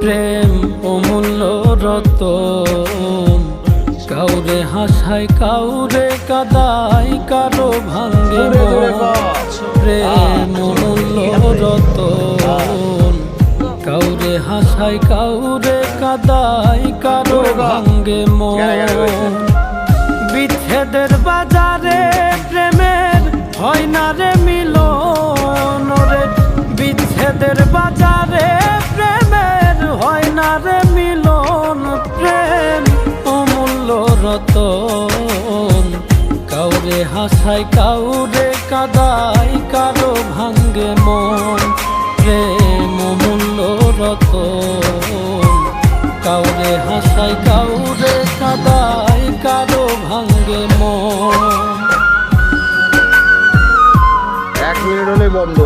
প্রেম অমূল্য রতন, কাউরে হাসায় কাউরে কাদায়, কারো ভাঙ্গে মন। প্রেম অমূল্য রতন, কাউরে হাসায় কাউরে কাদায়, কারো ভাঙ্গে মন। বিচ্ছেদের বাজারে প্রেমের হয় না রে মিলন রে, বিচ্ছেদের বাজারে প্রেমের হয় না রে মিলন। প্রেম অমূল্য রতন, কাউরে হাসায় কাউরে কাদায়, কারো ভাঙ্গে মন। প্রেম অমূল্য রতন, কাউরে হাসায় কাউরে কাদায়, কারো ভাঙ্গে মন। 1 মিনিট হলেই বন্ধ।